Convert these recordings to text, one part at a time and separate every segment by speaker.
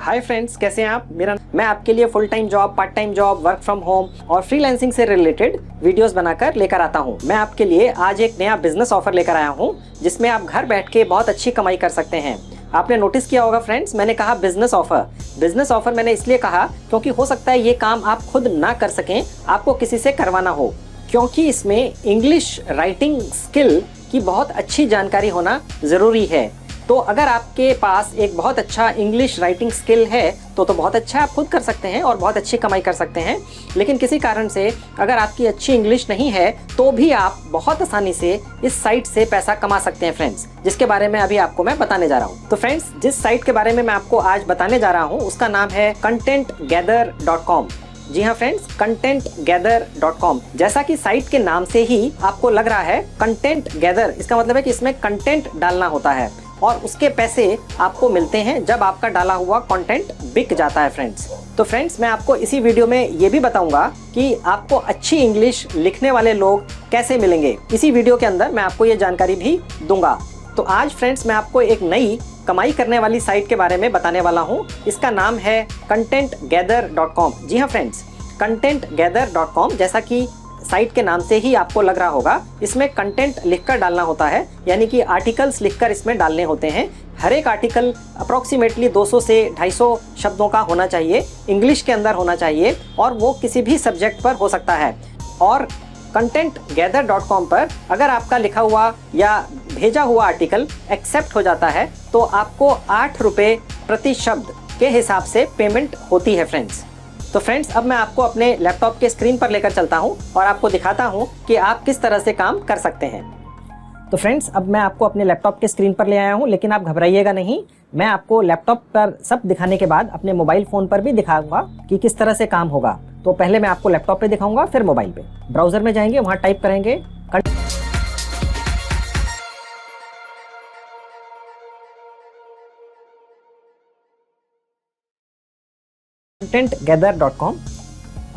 Speaker 1: Hi friends, कैसे हैं आप? मैं आपके लिए full time job, part time job, work from home और फ्रीलांसिंग से रिलेटेड वीडियोस बनाकर लेकर आता हूं। मैं आपके लिए आज एक नया बिजनेस ऑफर लेकर आया हूं, जिसमें आप घर बैठ के बहुत अच्छी कमाई कर सकते हैं। आपने नोटिस किया होगा फ्रेंड्स, मैंने कहा बिजनेस ऑफर। बिजनेस ऑफर मैंने इसलिए कहा क्योंकि हो सकता है ये काम आप खुद ना कर सकें, आपको किसी से करवाना हो, क्योंकि इसमें इंग्लिश राइटिंग स्किल की बहुत अच्छी जानकारी होना ज़रूरी है। तो अगर आपके पास एक बहुत अच्छा इंग्लिश राइटिंग स्किल है तो बहुत अच्छा आप खुद कर सकते हैं और बहुत अच्छी कमाई कर सकते हैं। लेकिन किसी कारण से अगर आपकी अच्छी इंग्लिश नहीं है तो भी आप बहुत आसानी से इस साइट से पैसा कमा सकते हैं फ्रेंड्स, जिसके बारे में अभी आपको मैं बताने जा रहा हूँ। तो फ्रेंड्स, जिस साइट के बारे में मैं आपको आज बताने जा रहा हूँ उसका नाम है contentgather.com। जी हाँ फ्रेंड्स, contentgather.com। जैसा कि साइट के नाम से ही आपको लग रहा है कंटेंट गैदर, इसका मतलब है कि इसमें कंटेंट डालना होता है और उसके पैसे आपको मिलते हैं जब आपका डाला हुआ कंटेंट बिक जाता है फ्रेंड्स। तो फ्रेंड्स, मैं आपको इसी वीडियो में ये भी बताऊंगा कि आपको अच्छी इंग्लिश लिखने वाले लोग कैसे मिलेंगे। इसी वीडियो के अंदर मैं आपको ये जानकारी भी दूंगा। तो आज फ्रेंड्स, मैं आपको एक नई कमाई करने वाली साइट के बारे में बताने वाला हूँ। इसका नाम है contentgather.com। जी हाँ फ्रेंड्स, contentgather.com, जैसा कि साइट के नाम से ही आपको लग रहा होगा, इसमें कंटेंट लिखकर डालना होता है, यानी कि आर्टिकल्स लिखकर इसमें डालने होते हैं। हर एक आर्टिकल अप्रोक्सीमेटली 200 से 250 शब्दों का होना चाहिए, इंग्लिश के अंदर होना चाहिए और वो किसी भी सब्जेक्ट पर हो सकता है। और contentgather.com पर अगर आपका लिखा हुआ या भेजा हुआ आर्टिकल एक्सेप्ट हो जाता है तो आपको 8 रुपये प्रति शब्द के हिसाब से पेमेंट होती है फ्रेंड्स। तो फ्रेंड्स, अब मैं आपको अपने लैपटॉप के स्क्रीन पर लेकर चलता हूं और आपको दिखाता हूं कि आप किस तरह से काम कर सकते हैं। तो फ्रेंड्स, अब मैं आपको अपने लैपटॉप के स्क्रीन पर ले आया हूं, लेकिन आप घबराइएगा नहीं। मैं आपको लैपटॉप पर सब दिखाने के बाद अपने मोबाइल फ़ोन पर भी दिखाऊंगा कि किस तरह से काम होगा। तो पहले मैं आपको लैपटॉप पे दिखाऊंगा, फिर मोबाइल पे। ब्राउज़र में जाएंगे, वहाँ टाइप करेंगे contentgather.com।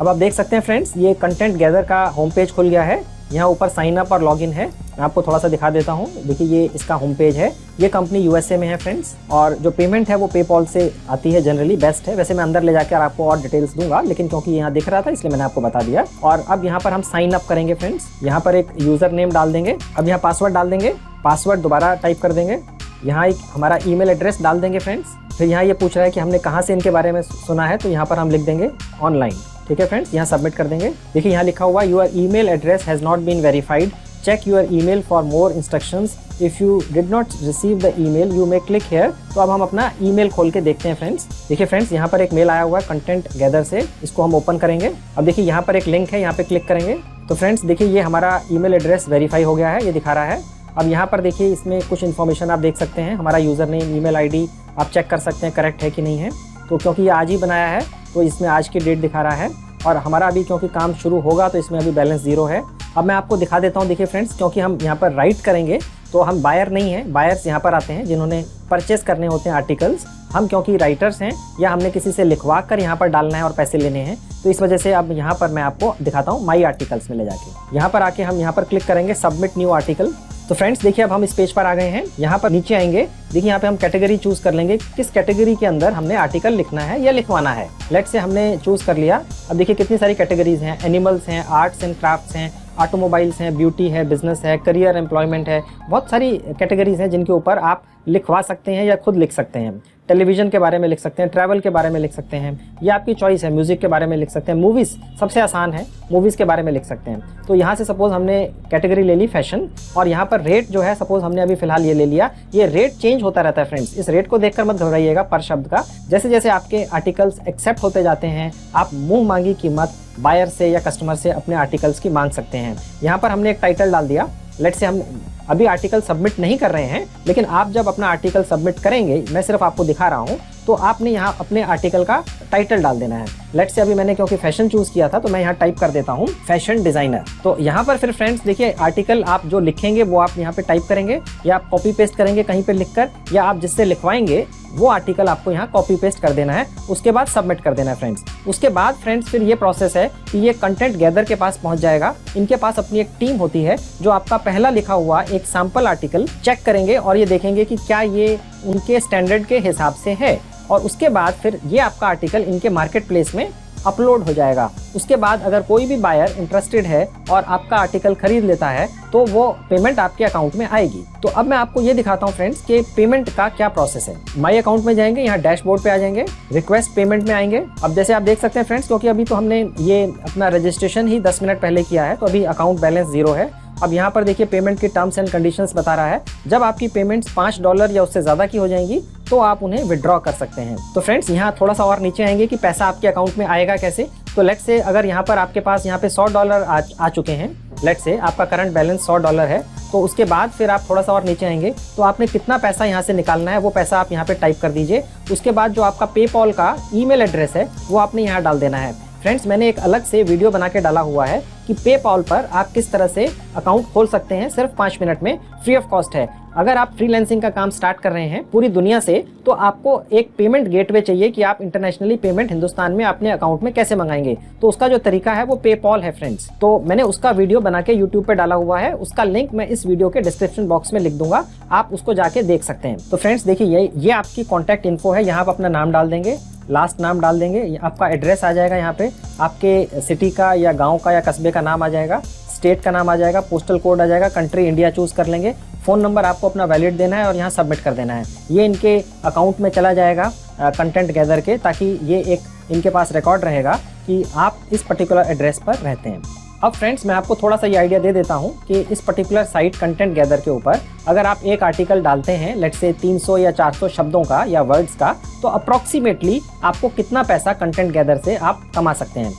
Speaker 1: अब आप देख सकते हैं फ्रेंड्स, ये कंटेंट गैदर का होम पेज खुल गया है। यहाँ ऊपर साइन अप और लॉगिन है। मैं आपको थोड़ा सा दिखा देता हूँ। देखिए, ये इसका होम पेज है। ये कंपनी यूएसए में है फ्रेंड्स, और जो पेमेंट है वो पेपॉल से आती है, जनरली बेस्ट है। वैसे मैं अंदर ले जाकर आपको और डिटेल्स दूंगा, लेकिन क्योंकि यहाँ दिख रहा था इसलिए मैंने आपको बता दिया। और अब यहाँ पर हम साइन अप करेंगे फ्रेंड्स। यहाँ पर एक यूज़र नेम डाल देंगे। अब यहाँ पासवर्ड डाल देंगे, पासवर्ड दोबारा टाइप कर देंगे। यहाँ एक हमारा ईमेल एड्रेस डाल देंगे फ्रेंड्स। फिर यहाँ ये पूछ रहा है कि हमने कहाँ से इनके बारे में सुना है, तो यहाँ पर हम लिख देंगे ऑनलाइन। ठीक है फ्रेंड्स, यहाँ सबमिट कर देंगे। देखिए, यहाँ लिखा हुआ your email address has not been verified, check your email for more instructions, if you did not receive the email you may click here. तो अब हम अपना ईमेल खोल के देखते हैं फ्रेंड्स। देखिए फ्रेंड्स, यहाँ पर एक मेल आया हुआ है कंटेंट गैदर से, इसको हम ओपन करेंगे। अब देखिए, यहाँ पर एक लिंक है, यहाँ पे क्लिक करेंगे। तो फ्रेंड्स देखिए, ये हमारा ईमेल एड्रेस वेरीफाई हो गया है, ये दिखा रहा है। अब यहाँ पर देखिए, इसमें कुछ इन्फॉर्मेशन आप देख सकते हैं। हमारा यूज़र नेम, ईमेल आईडी आप चेक कर सकते हैं करेक्ट है कि नहीं है। तो क्योंकि ये आज ही बनाया है तो इसमें आज की डेट दिखा रहा है, और हमारा अभी क्योंकि काम शुरू होगा तो इसमें अभी बैलेंस 0 है। अब मैं आपको दिखा देता हूँ। देखिए फ्रेंड्स, क्योंकि हम यहाँ पर राइट करेंगे तो हम बायर नहीं हैं, बायर्स यहाँ पर आते हैं जिन्होंने परचेस करने होते हैं आर्टिकल्स। हम क्योंकि राइटर्स हैं, या हमने किसी से लिखवा कर यहाँ पर डालना है और पैसे लेने हैं, तो इस वजह से अब यहाँ पर मैं आपको दिखाता हूँ माई आर्टिकल्स में ले जाके। यहाँ पर आके हम यहाँ पर क्लिक करेंगे सबमिट न्यू आर्टिकल। तो फ्रेंड्स देखिए, अब हम इस पेज पर आ गए हैं। यहाँ पर नीचे आएंगे, देखिए यहाँ पे हम कैटेगरी चूज कर लेंगे, किस कैटेगरी के अंदर हमने आर्टिकल लिखना है या लिखवाना है। लेट से हमने चूज कर लिया। अब देखिए कितनी सारी कैटेगरीज हैं, एनिमल्स हैं, आर्ट्स एंड क्राफ्ट्स हैं, ऑटोमोबाइल्स हैं, ब्यूटी है, बिजनेस है, करियर एम्प्लॉयमेंट है। बहुत सारी कैटेगरीज हैं जिनके ऊपर आप लिखवा सकते हैं या खुद लिख सकते हैं। टेलीविजन के बारे में लिख सकते हैं, ट्रैवल के बारे में लिख सकते हैं, ये आपकी चॉइस है। म्यूजिक के बारे में लिख सकते हैं, मूवीज़ सबसे आसान है, मूवीज़ के बारे में लिख सकते हैं। तो यहाँ से सपोज हमने कैटेगरी ले ली फैशन, और यहाँ पर रेट जो है सपोज हमने अभी फिलहाल ये ले लिया। ये रेट चेंज होता रहता है फ्रेंड्स, इस रेट को देखकर मत घबराइएगा पर शब्द का। जैसे जैसे आपके आर्टिकल्स एक्सेप्ट होते जाते हैं, आप मुंह मांगी कीमत बायर से या कस्टमर से अपने आर्टिकल्स की मांग सकते हैं। यहाँ पर हमने एक टाइटल डाल दिया। लेट से हम अभी आर्टिकल सबमिट नहीं कर रहे हैं, लेकिन आप जब अपना आर्टिकल सबमिट करेंगे, मैं सिर्फ आपको दिखा रहा हूँ, तो आपने यहाँ अपने आर्टिकल का टाइटल डाल देना है। लेट से अभी मैंने क्योंकि फैशन चूज किया था तो मैं यहाँ टाइप कर देता हूँ फैशन डिजाइनर। तो यहाँ पर फिर फ्रेंड्स देखिए, आर्टिकल आप जो लिखेंगे वो आप यहाँ पे टाइप करेंगे, या आप कॉपी पेस्ट करेंगे कहीं पे लिखकर, या आप जिससे लिखवाएंगे वो आर्टिकल आपको यहाँ कॉपी पेस्ट कर देना है। उसके बाद सबमिट कर देना है फ्रेंड्स। उसके बाद फ्रेंड्स फिर ये प्रोसेस है कि ये कंटेंट गैदर के पास पहुंच जाएगा। इनके पास अपनी एक टीम होती है जो आपका पहला लिखा हुआ एक सैंपल आर्टिकल चेक करेंगे और ये देखेंगे कि क्या ये उनके स्टैंडर्ड के हिसाब से है। और उसके बाद फिर ये आपका आर्टिकल इनके मार्केट प्लेस में अपलोड हो जाएगा। उसके बाद अगर कोई भी बायर इंटरेस्टेड है और आपका आर्टिकल खरीद लेता है तो वो पेमेंट आपके अकाउंट में आएगी। तो अब मैं आपको ये दिखाता हूँ फ्रेंड्स कि पेमेंट का क्या प्रोसेस है। माई अकाउंट में जाएंगे, यहाँ डैशबोर्ड पे आ जाएंगे, रिक्वेस्ट पेमेंट में आएंगे। अब जैसे आप देख सकते हैं फ्रेंड्स, क्योंकि अभी तो हमने ये अपना रजिस्ट्रेशन ही 10 मिनट पहले किया है तो अभी अकाउंट बैलेंस 0 है। अब यहाँ पर देखिए पेमेंट की टर्म्स एंड कंडीशंस बता रहा है, जब आपकी पेमेंट्स $5 या उससे ज़्यादा की हो जाएंगी तो आप उन्हें विड्रॉ कर सकते हैं। तो फ्रेंड्स यहाँ थोड़ा सा और नीचे आएंगे कि पैसा आपके अकाउंट में आएगा कैसे। तो लेट्स से अगर यहाँ पर आपके पास यहाँ पे $100 आ चुके हैं, लेट्स से आपका करंट बैलेंस $100 है, तो उसके बाद फिर आप थोड़ा सा और नीचे आएंगे तो आपने कितना पैसा यहाँ से निकालना है वो पैसा आप यहाँ पे टाइप कर दीजिए। उसके बाद जो आपका पेपॉल का ईमेल एड्रेस है वो आपने यहाँ डाल देना है। फ्रेंड्स मैंने एक अलग से वीडियो बना के डाला हुआ है कि पेपॉल पर आप किस तरह से अकाउंट खोल सकते हैं, सिर्फ 5 मिनट में, फ्री ऑफ कॉस्ट है। अगर आप फ्रीलांसिंग का काम स्टार्ट कर रहे हैं पूरी दुनिया से तो आपको एक पेमेंट गेटवे चाहिए कि आप इंटरनेशनली पेमेंट हिंदुस्तान में अपने अकाउंट में कैसे मंगाएंगे। तो उसका जो तरीका है वो पेपॉल है फ्रेंड्स। तो मैंने उसका वीडियो बना के यूट्यूब पे डाला हुआ है, उसका लिंक मैं इस वीडियो के डिस्क्रिप्शन बॉक्स में लिख दूंगा, आप उसको जाके देख सकते हैं। तो फ्रेंड्स देखिए ये आपकी कॉन्टैक्ट इन्फो है, यहाँ आप अपना नाम डाल देंगे, लास्ट नाम डाल देंगे, आपका एड्रेस आ जाएगा, यहाँ पे आपके सिटी का या गांव का या कस्बे का नाम आ जाएगा, स्टेट का नाम आ जाएगा, पोस्टल कोड आ जाएगा, कंट्री इंडिया चूज कर लेंगे, फ़ोन नंबर आपको अपना वैलिड देना है और यहाँ सबमिट कर देना है। ये इनके अकाउंट में चला जाएगा कंटेंट गैदर के, ताकि ये एक इनके पास रिकॉर्ड रहेगा कि आप इस पर्टिकुलर एड्रेस पर रहते हैं। अब फ्रेंड्स मैं आपको थोड़ा सा ये आइडिया दे देता हूँ कि इस पर्टिकुलर साइट कंटेंट गैदर के ऊपर अगर आप एक आर्टिकल डालते हैं लेट्स से 300 या 400 शब्दों का या वर्ड्स का, तो अप्रॉक्सीमेटली आपको कितना पैसा कंटेंट गैदर से आप कमा सकते हैं।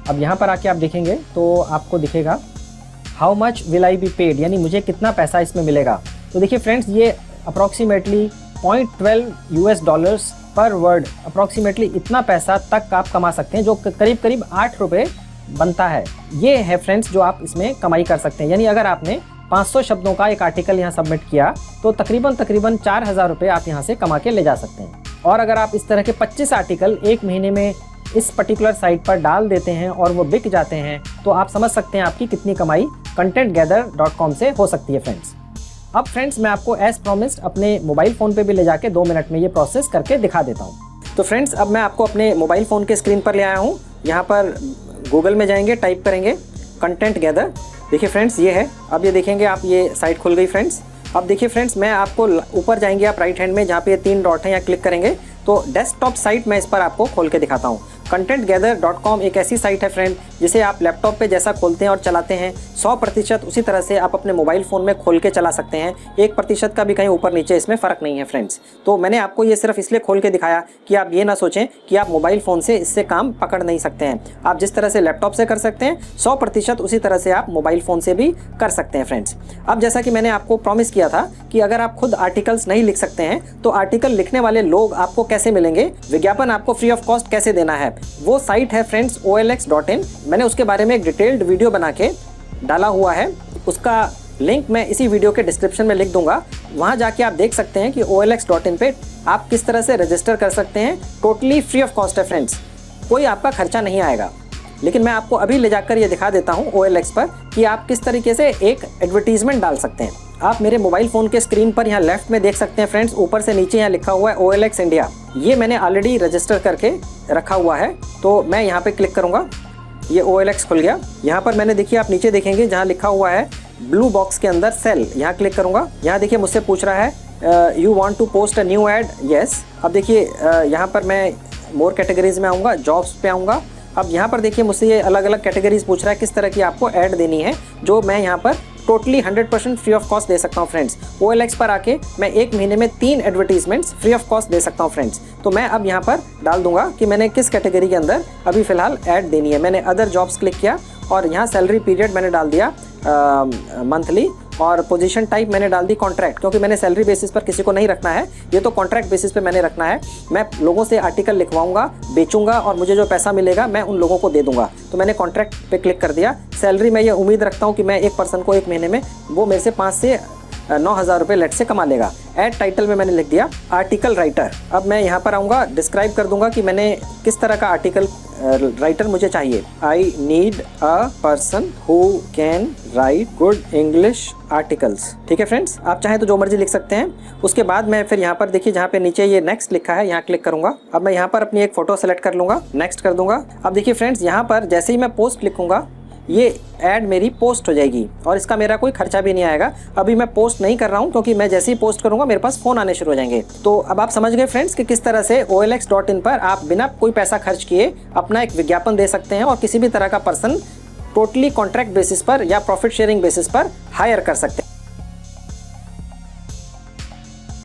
Speaker 1: अब यहाँ पर आके आप देखेंगे तो आपको दिखेगा how much will I be paid, यानी मुझे कितना पैसा इसमें मिलेगा। तो देखिए फ्रेंड्स ये अप्रॉक्सीमेटली $0.12 पर वर्ड, अप्रॉक्सीमेटली इतना पैसा तक आप कमा सकते हैं, जो करीब करीब ₹8 बनता है। ये है फ्रेंड्स जो आप इसमें कमाई कर सकते हैं। यानी अगर आपने 500 शब्दों का एक आर्टिकल यहाँ सबमिट किया तो तकरीबन 4,000 रुपये आप यहाँ से कमा के ले जा सकते हैं। और अगर आप इस तरह के 25 आर्टिकल एक महीने में इस पर्टिकुलर साइट पर डाल देते हैं और वो बिक जाते हैं तो आप समझ सकते हैं आपकी कितनी कमाई contentgather.com से हो सकती है फ्रेंड्स। अब फ्रेंड्स मैं आपको एज प्रॉमिस्ड अपने मोबाइल फ़ोन पे भी ले जाके 2 मिनट में ये प्रोसेस करके दिखा देता हूँ। तो फ्रेंड्स अब मैं आपको अपने मोबाइल फ़ोन के स्क्रीन पर ले आया हूँ। यहाँ पर गूगल में जाएंगे, टाइप करेंगे कंटेंट गैदर। देखिए फ्रेंड्स ये है, अब ये देखेंगे आप, ये साइट खुल गई फ्रेंड्स। अब देखिए फ्रेंड्स मैं आपको ऊपर जाएंगे आप राइट हैंड में, जहाँ पे ये 3 डॉट हैं, यहाँ क्लिक करेंगे तो डेस्कटॉप साइट मैं इस पर आपको खोल के दिखाता हूँ। contentgather.com एक ऐसी साइट है फ्रेंड जिसे आप लैपटॉप पे जैसा खोलते हैं और चलाते हैं 100% उसी तरह से आप अपने मोबाइल फ़ोन में खोल के चला सकते हैं। 1% का भी कहीं ऊपर नीचे इसमें फ़र्क नहीं है फ्रेंड्स। तो मैंने आपको ये सिर्फ इसलिए खोल के दिखाया कि आप ये ना सोचें कि आप मोबाइल फ़ोन से इससे काम पकड़ नहीं सकते हैं। आप जिस तरह से लैपटॉप से कर सकते हैं 100% उसी तरह से आप मोबाइल फ़ोन से भी कर सकते हैं फ्रेंड्स। अब जैसा कि मैंने आपको प्रॉमिस किया था कि अगर आप खुद आर्टिकल्स नहीं लिख सकते हैं तो आर्टिकल लिखने वाले लोग आपको कैसे मिलेंगे, विज्ञापन आपको फ्री ऑफ कॉस्ट कैसे देना है, वो साइट है फ्रेंड्स OLX.in। मैंने उसके बारे में एक डिटेल्ड वीडियो बना के डाला हुआ है, उसका लिंक मैं इसी वीडियो के डिस्क्रिप्शन में लिख दूंगा। वहां जाके आप देख सकते हैं कि OLX.in पे आप किस तरह से रजिस्टर कर सकते हैं। टोटली फ्री ऑफ कॉस्ट है फ्रेंड्स, कोई आपका खर्चा नहीं आएगा। लेकिन मैं आपको अभी ले जाकर ये दिखा देता हूँ OLX पर कि आप किस तरीके से एक एडवर्टीजमेंट डाल सकते हैं। आप मेरे मोबाइल फ़ोन के स्क्रीन पर यहाँ लेफ्ट में देख सकते हैं फ्रेंड्स, ऊपर से नीचे यहाँ लिखा हुआ है OLX इंडिया। ये मैंने ऑलरेडी रजिस्टर करके रखा हुआ है, तो मैं यहाँ पे क्लिक करूँगा, ये OLX खुल गया। यहाँ पर मैंने देखिए आप नीचे देखेंगे जहाँ लिखा हुआ है ब्लू बॉक्स के अंदर सेल, यहाँ क्लिक करूँगा। यहाँ देखिए मुझसे पूछ रहा है you want to post a new ad, yes. अब देखिए यहाँ पर मैं मोर कैटेगरीज में आऊँगा, जॉब्स पे आऊँगा। अब यहाँ पर देखिए मुझसे ये अलग अलग कैटेगरीज पूछ रहा है किस तरह की आपको ऐड देनी है, जो मैं यहाँ पर टोटली 100% फ्री ऑफ कॉस्ट दे सकता हूँ फ्रेंड्स। OLX पर आके मैं एक महीने में 3 एडवर्टीजमेंट्स फ्री ऑफ कॉस्ट दे सकता हूँ फ्रेंड्स। तो मैं अब यहाँ पर डाल दूंगा कि मैंने किस कैटेगरी के अंदर अभी फ़िलहाल ऐड देनी है। मैंने अदर जॉब्स क्लिक किया और यहाँ सैलरी पीरियड मैंने डाल दिया मंथली, और पोजीशन टाइप मैंने डाल दी कॉन्ट्रैक्ट, क्योंकि मैंने सैलरी बेसिस पर किसी को नहीं रखना है, ये तो कॉन्ट्रैक्ट बेसिस पे मैंने रखना है। मैं लोगों से आर्टिकल लिखवाऊंगा, बेचूंगा और मुझे जो पैसा मिलेगा मैं उन लोगों को दे दूंगा। तो मैंने कॉन्ट्रैक्ट पे क्लिक कर दिया। सैलरी मैं ये उम्मीद रखता हूँ कि मैं एक पर्सन को एक महीने में वो मेरे से 5 से 9,000 रुपये लेट से कमा लेगा। ऐड टाइटल में मैंने लिख दिया आर्टिकल राइटर। अब मैं यहाँ पर आऊँगा, डिस्क्राइब कर दूंगा कि मैंने किस तरह का आर्टिकल राइटर मुझे चाहिए। I need a person who can write good English articles. ठीक है फ्रेंड्स, आप चाहें तो जो मर्जी लिख सकते हैं। उसके बाद मैं फिर यहाँ पर देखिए जहाँ पे नीचे ये नेक्स्ट लिखा है, यहाँ क्लिक करूंगा। अब मैं यहाँ पर अपनी एक फोटो सेलेक्ट कर लूंगा, नेक्स्ट कर दूंगा। अब देखिए फ्रेंड्स, यहाँ पर जैसे ही मैं पोस्ट लिखूंगा ये ऐड मेरी पोस्ट हो जाएगी और इसका मेरा कोई खर्चा भी नहीं आएगा। अभी मैं पोस्ट नहीं कर रहा हूँ क्योंकि मैं जैसे ही पोस्ट करूंगा मेरे पास फ़ोन आने शुरू हो जाएंगे। तो अब आप समझ गए फ्रेंड्स कि किस तरह से OLX.in पर आप बिना कोई पैसा खर्च किए अपना एक विज्ञापन दे सकते हैं और किसी भी तरह का पर्सन टोटली कॉन्ट्रैक्ट बेसिस पर या प्रॉफिट शेयरिंग बेसिस पर हायर कर सकते हैं।